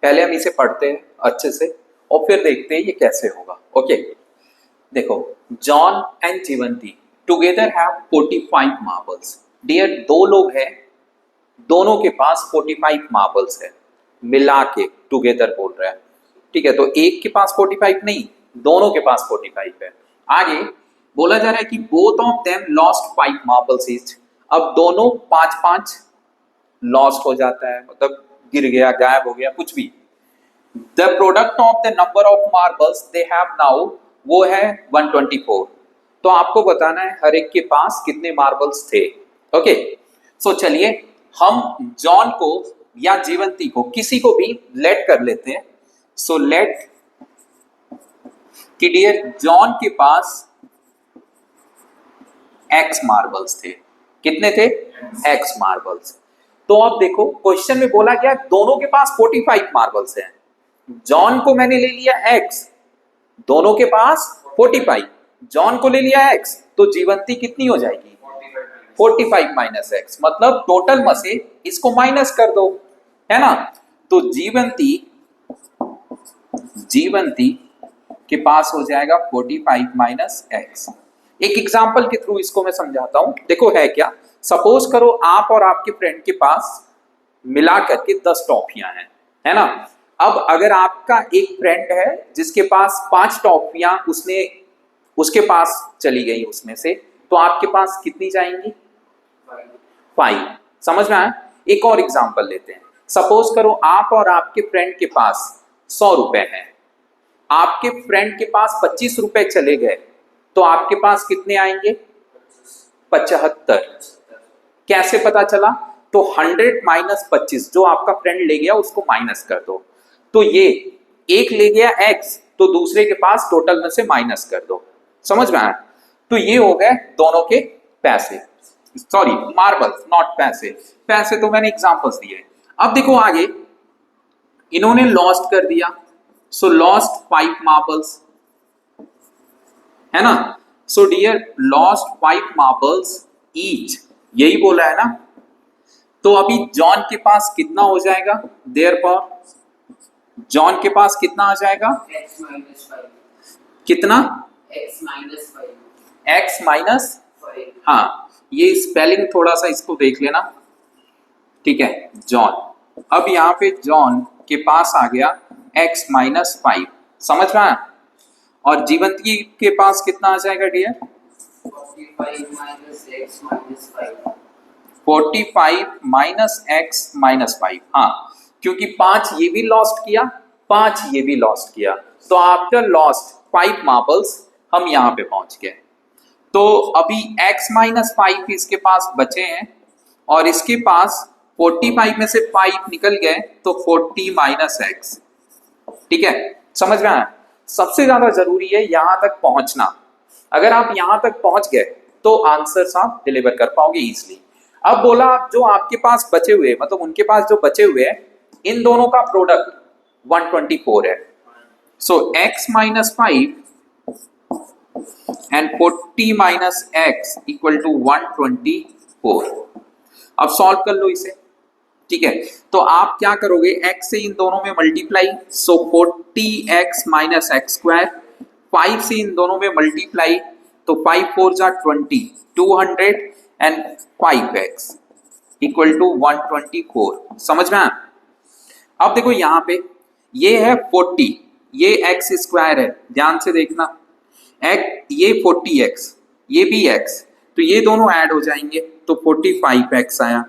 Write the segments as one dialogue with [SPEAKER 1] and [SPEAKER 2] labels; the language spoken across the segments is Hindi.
[SPEAKER 1] पहले हम इसे पढ़ते हैं अच्छे से और फिर देखते हैं ये कैसे होगा। ओके, देखो, John and Jeevanti together have 45 marbles. Dear, दो लोग हैं, दोनों के पास 45 मार्बल्स है, मिला के टुगेदर बोल रहा है। ठीक है, तो एक के पास 45 नहीं, दोनों के पास 45 है। आगे बोला जा रहा है कि both of them lost 5 marbles each. अब दोनों 5-5 लॉस्ट हो जाता है, मतलब गिर गया, गायब हो गया, कुछ भी। The product of the number of marbles they have now, वो है 124। तो आपको बताना है हर एक के पास कितने मार्बल्स थे। ओके, सो चलिए हम जॉन को या जीवंती को, किसी को भी लेट कर लेते हैं। सो लेट कि डियर जॉन के पास एक्स मार्बल्स थे। कितने थे? X marbles. तो अब देखो क्वेश्चन में बोला गया दोनों के पास 45 मार्बल्स हैं। जॉन को मैंने ले लिया एक्स, दोनों के पास 45, जॉन को ले लिया एक्स, तो जीवंती कितनी हो जाएगी? 45 माइनस एक्स, मतलब टोटल में से इसको माइनस कर दो, है ना। तो जीवंती के पास हो जाएगा 45 माइनस एक्स। एक एग्जांपल के थ्रू इसको मैं समझाता हूं। देखो है क्या, सपोज करो आप और आपके फ्रेंड के पास मिला करके 10 टॉफियां हैं, है ना। अब अगर आपका एक फ्रेंड है जिसके पास 5 टॉफियां उसके पास चली गई उसमें से, तो आपके पास कितनी जाएंगी? 5। समझ में आया? एक और एग्जांपल लेते हैं। सपोज करो आप और आपके फ्रेंड के पास 100 रुपए हैं, आपके फ्रेंड के पास 25 रुपए चले गए, तो आपके पास कितने आएंगे? 75। कैसे पता चला? तो 100 माइनस 25, जो आपका फ्रेंड ले गया उसको माइनस कर दो। तो ये एक ले गया एक्स, तो दूसरे के पास टोटल में से माइनस कर दो। समझ में आया? तो ये हो गए दोनों के पैसे, सॉरी मार्बल्स, नॉट पैसे। पैसे तो मैंने एग्जांपल्स दिए। अब देखो आगे, इन्होंने लॉस्ट कर दिया, सो लॉस्ट 5 मार्बल्स, है ना। So dear lost 5 marbles each, यही बोला है ना। तो अभी जॉन के पास कितना हो जाएगा? देयरफॉर जॉन के पास कितना आ जाएगा?
[SPEAKER 2] x minus 5।
[SPEAKER 1] कितना?
[SPEAKER 2] x minus 5।
[SPEAKER 1] x minus
[SPEAKER 2] 5।
[SPEAKER 1] हाँ, ये स्पेलिंग थोड़ा सा इसको देख लेना, ठीक है। जॉन, अब यहाँ पे जॉन के पास आ गया x माइनस 5। समझ रहा है? और जीवंती के पास कितना आ जाएगा dear?
[SPEAKER 2] 45 minus x minus 5।
[SPEAKER 1] 45 minus x minus 5। हाँ, क्योंकि 5 ये भी लॉस्ट किया, 5 ये भी लॉस्ट किया, तो आफ्टर लॉस्ट 5 मार्बल्स हम यहाँ पे पहुंच गए। तो अभी x माइनस 5 इसके पास बचे हैं और इसके पास 45 में से 5 निकल गए, तो 40 माइनस एक्स। ठीक है, समझ में आया? सबसे ज्यादा जरूरी है यहां तक पहुंचना। अगर आप यहां तक पहुंच गए तो आंसर्स आप डिलीवर कर पाओगे इजीली। अब बोला जो आपके पास बचे हुए, मतलब उनके पास जो बचे हुए हैं, इन दोनों का प्रोडक्ट 124 है। So x minus 5 and 40 minus x equal to 124। अब सॉल्व कर लो इसे। ठीक है, तो आप क्या करोगे, x से इन दोनों में मल्टीप्लाई, सो 40x माइनस एक्स स्क्वायर। 5 से इन दोनों में मल्टीप्लाई, तो 5 4 जा 20, 200 एंड 5x इक्वल टू 124। समझ में आया? अब देखो यहाँ पे ये है 40, ये x स्क्वायर है, ध्यान से देखना। ये 40x, ये भी x, तो ये दोनों ऐड हो जाएंगे, तो 45x आया।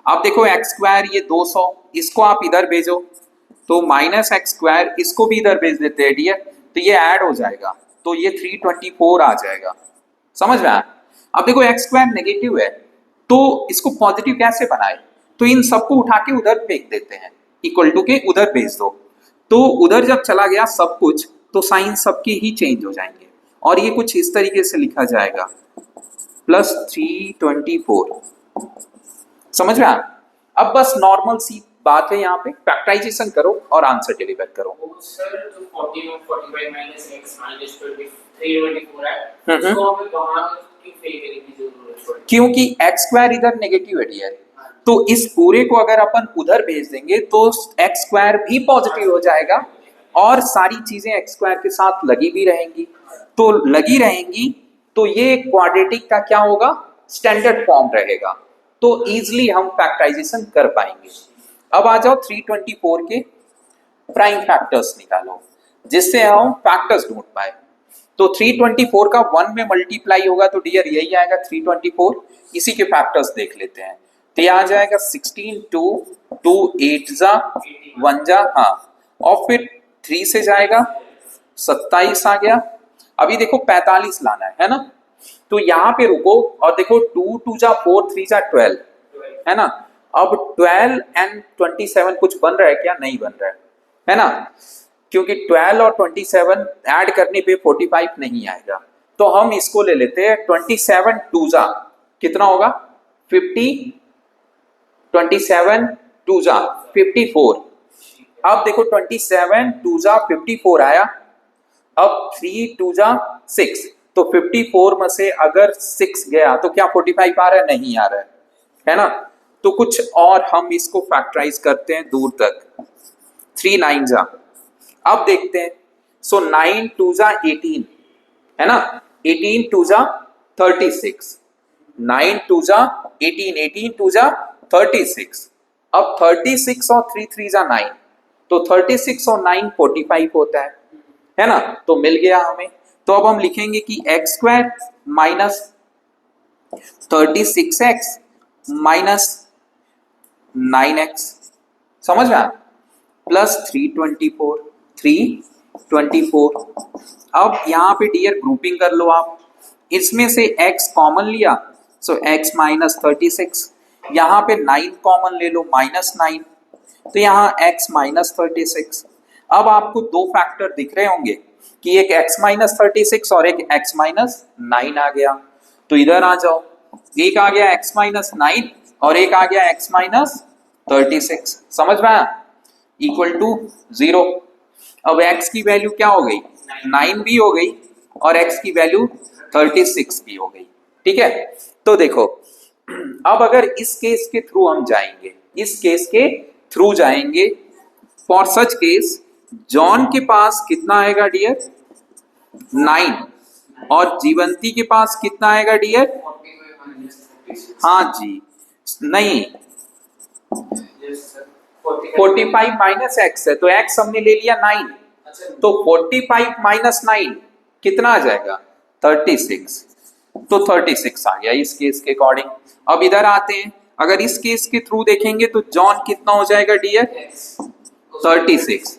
[SPEAKER 1] अब देखो एक्स स्क्वायर ये 200, इसको आप इधर भेजो, तो माइनस एक्स स्क्वायर, इसको भी इधर भेज देते हैं डियर, तो ये ऐड हो जाएगा, तो ये 324 आ जाएगा। समझ में आया? अब देखो एक्स स्क्वायर नेगेटिव है, तो इसको पॉजिटिव कैसे बनाए? तो इन सबको उठा के उधर फेंक देते हैं, इक्वल टू के उधर भेज दो, तो उधर जब चला गया सब कुछ, तो साइन सबके ही चेंज हो जाएंगे, और ये कुछ इस तरीके से लिखा जाएगा प्लस 324। समझ में आया? अब बस नॉर्मल सी बात है, यहाँ पे फैक्टराइजेशन करो और आंसर डिलीवर करो।
[SPEAKER 2] सर जो 40 और 45 माइनस x माइनस 324 है, उसको हमें वहां की फेल करने की जरूरत है,
[SPEAKER 1] क्योंकि x स्क्वायर इधर नेगेटिव है डियर, तो इस पूरे को अगर अपन उधर भेज देंगे तो एक्स स्क्वायर भी पॉजिटिव हो जाएगा और सारी चीजें एक्स स्क्वायर के साथ लगी भी रहेंगी। तो लगी रहेंगी तो ये क्वाड्रेटिक का क्या होगा, स्टैंडर्ड फॉर्म रहेगा। तो इजिली हम फैक्टराइजेशन कर पाएंगे। अब आ जाओ 324 के प्राइम फैक्टर्स निकालो जिससे हम फैक्टर्स ढूंढ पाए। तो 324 का 1 में मल्टीप्लाई होगा तो डियर यही आएगा 324। इसी के फैक्टर्स देख लेते हैं। तो ये आ जाएगा 16 2 2 8 जा 1 जा, हाँ, और फिर 3 से जाएगा 27 आ गया। अभी देखो 45 लाना है ना, तो यहाँ पे रुको और देखो 2 2 जा 4 3 जा 12 है ना। अब 12 एंड 27 कुछ बन रहा है क्या, नहीं बन रहा है ना, क्योंकि 12 और 27 ऐड करने पे 45 नहीं आएगा। तो हम इसको ले लेते हैं 27 2 जा कितना होगा 50, 27 2 जा 54। अब देखो 27 2 जा 54 आया। अब 3 2 जा 6, तो 54 में से अगर 6 गया तो क्या 45 आ रहा है, नहीं आ रहा है ना। तो कुछ और हम इसको फैक्टराइज करते हैं दूर तक। 3 9 जा, अब देखते हैं। सो 9 2 जा 18 है ना, 18 2 जा 36, 9 2 जा 18, 18 2 जा 36। अब 36 और 3 3 जा 9, तो 36 और 9 45 होता है ना। तो मिल गया हमें। तो अब हम लिखेंगे कि x square minus 36x minus 9x, समझ में आया, प्लस 324। अब यहाँ पे डियर ग्रुपिंग कर लो आप। इसमें से x कॉमन लिया, सो x माइनस 36, यहाँ पे 9 कॉमन ले लो माइनस 9, तो यहाँ x माइनस 36। अब आपको दो फैक्टर दिख रहे होंगे कि एक x माइनस 36 और एक x माइनस 9 आ गया। तो इधर आ जाओ, एक आ गया x माइनस 9 और एक आ गया x माइनस 36, समझ में आया, इक्वल टू 0। अब x की वैल्यू क्या हो गई, 9 भी हो गई और x की वैल्यू 36 भी हो गई। ठीक है, तो देखो अब अगर इस केस के थ्रू हम जाएंगे, इस केस के थ्रू जाएंगे, फॉर सच केस जॉन के पास कितना आएगा डियर 9 और जीवंती के पास कितना आएगा डियर, हाँ जी, नहीं 45 माइनस एक्स है तो एक्स हमने ले लिया 9, तो 45 माइनस 9 कितना आ जाएगा 36, तो 36 आ गया इस केस के अकॉर्डिंग। अब इधर आते हैं, अगर इस केस के थ्रू देखेंगे तो जॉन कितना हो जाएगा डियर 36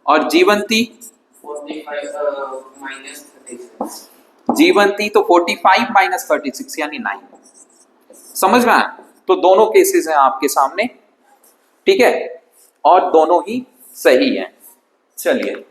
[SPEAKER 1] और जीवंती तो 45 माइनस 36 यानी 9, समझ में आया। तो दोनों केसेस हैं आपके सामने, ठीक है, और दोनों ही सही हैं। चलिए